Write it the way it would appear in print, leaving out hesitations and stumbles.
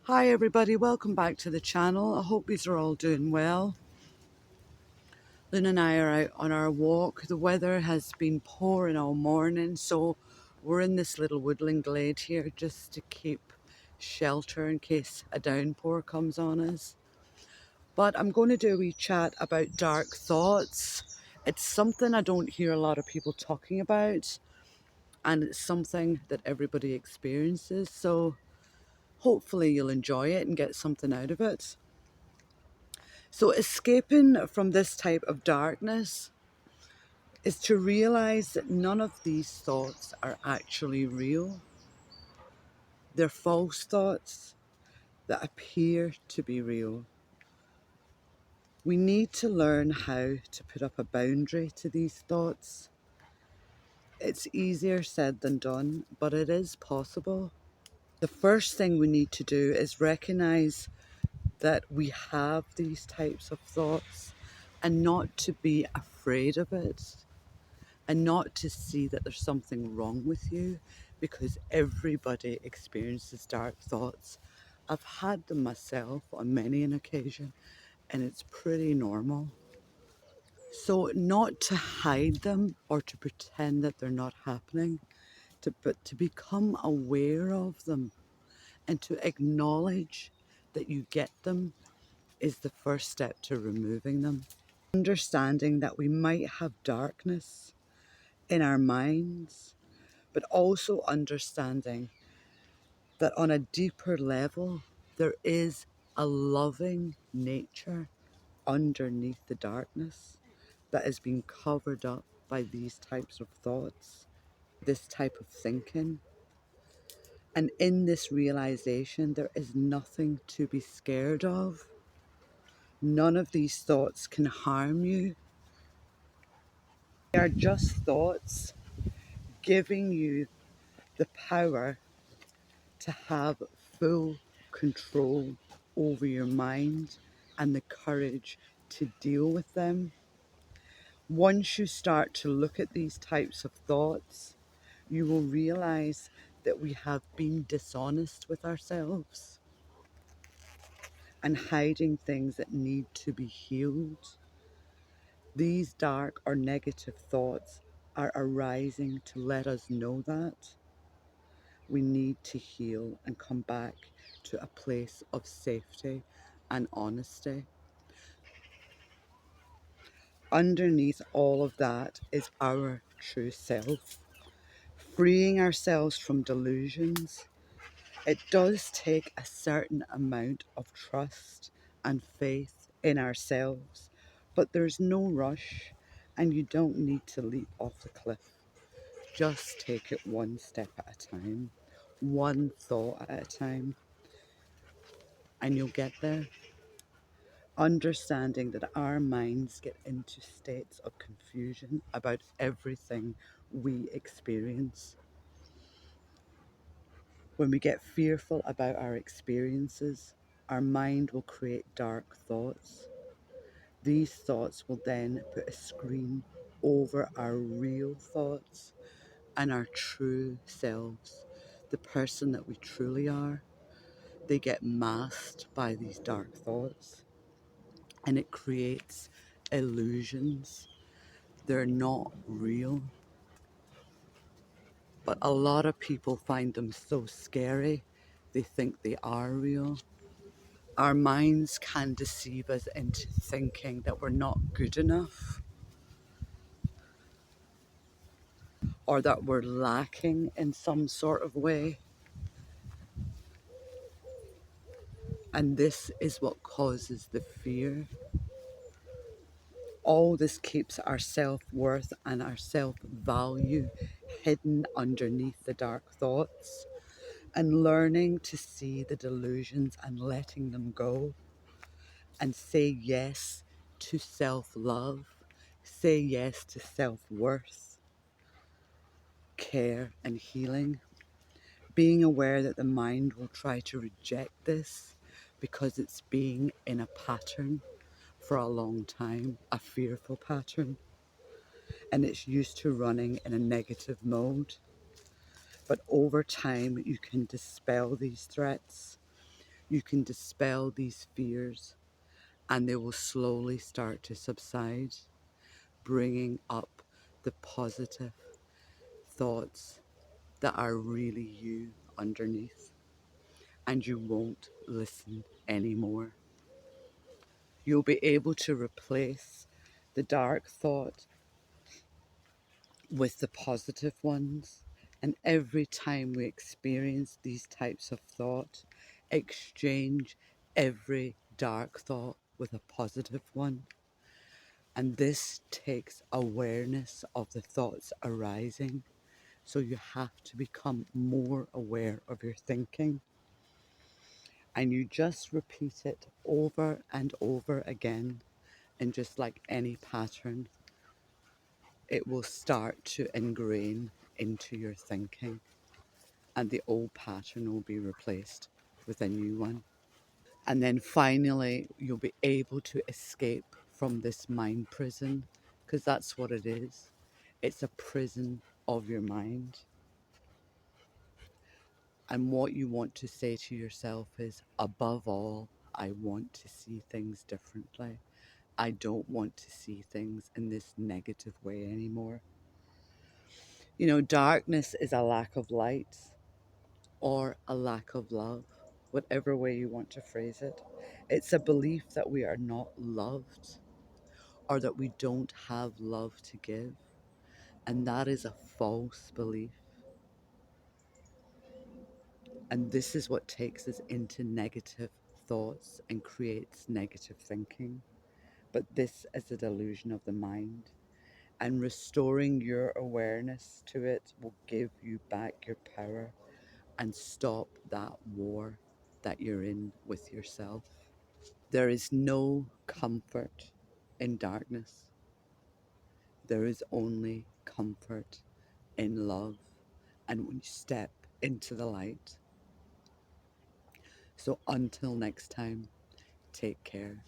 Hi everybody, welcome back to the channel. I hope you're all doing well. Lynn and I are out on our walk. The weather has been pouring all morning, so we're in this little woodland glade here just to keep shelter in case a downpour comes on us. But I'm going to do a wee chat about dark thoughts. It's something I don't hear a lot of people talking about, and it's something that everybody experiences, so hopefully you'll enjoy it and get something out of it. So escaping from this type of darkness is to realize that none of these thoughts are actually real. They're false thoughts that appear to be real. We need to learn how to put up a boundary to these thoughts. It's easier said than done, but it is possible. The first thing we need to do is recognize that we have these types of thoughts and not to be afraid of it. And not to see that there's something wrong with you, because everybody experiences dark thoughts. I've had them myself on many an occasion, and it's pretty normal. So not to hide them or to pretend that they're not happening, but to become aware of them and to acknowledge that you get them is the first step to removing them. Understanding that we might have darkness in our minds, but also understanding that on a deeper level, there is a loving nature underneath the darkness that is being covered up by these types of thoughts, this type of thinking. And in this realization, there is nothing to be scared of. None of these thoughts can harm you. They are just thoughts giving you the power to have full control over your mind and the courage to deal with them. Once you start to look at these types of thoughts, you will realize that we have been dishonest with ourselves and hiding things that need to be healed. These dark or negative thoughts are arising to let us know that we need to heal and come back to a place of safety and honesty. Underneath all of that is our true self. Freeing ourselves from delusions, it does take a certain amount of trust and faith in ourselves, but there's no rush and you don't need to leap off the cliff. Just take it one step at a time, one thought at a time, and you'll get there. Understanding that our minds get into states of confusion about everything we experience. When we get fearful about our experiences, our mind will create dark thoughts. These thoughts will then put a screen over our real thoughts and our true selves, the person that we truly are. They get masked by these dark thoughts, and it creates illusions. They're not real, but a lot of people find them so scary, they think they are real. Our minds can deceive us into thinking that we're not good enough or that we're lacking in some sort of way. And this is what causes the fear. All this keeps our self-worth and our self-value hidden underneath the dark thoughts, and learning to see the delusions and letting them go and say yes to self-love, say yes to self-worth, care and healing. Being aware that the mind will try to reject this because it's being in a pattern for a long time, a fearful pattern, and it's used to running in a negative mode. But over time, you can dispel these threats. you can dispel these fears and they will slowly start to subside, bringing up the positive thoughts that are really you underneath, and you won't listen anymore. You'll be able to replace the dark thought with the positive ones. And every time we experience these types of thought, exchange every dark thought with a positive one. And this takes awareness of the thoughts arising. So you have to become more aware of your thinking. And you just repeat it over and over again. And just like any pattern, it will start to ingrain into your thinking. And the old pattern will be replaced with a new one. And then finally, you'll be able to escape from this mind prison, because that's what it is. It's a prison of your mind. And what you want to say to yourself is, above all, I want to see things differently. I don't want to see things in this negative way anymore. You know, darkness is a lack of light or a lack of love, whatever way you want to phrase it. It's a belief that we are not loved or that we don't have love to give. And that is a false belief. And this is what takes us into negative thoughts and creates negative thinking. But this is a delusion of the mind. And restoring your awareness to it will give you back your power and stop that war that you're in with yourself. There is no comfort in darkness. There is only comfort in love and when you step into the light. So until next time, take care.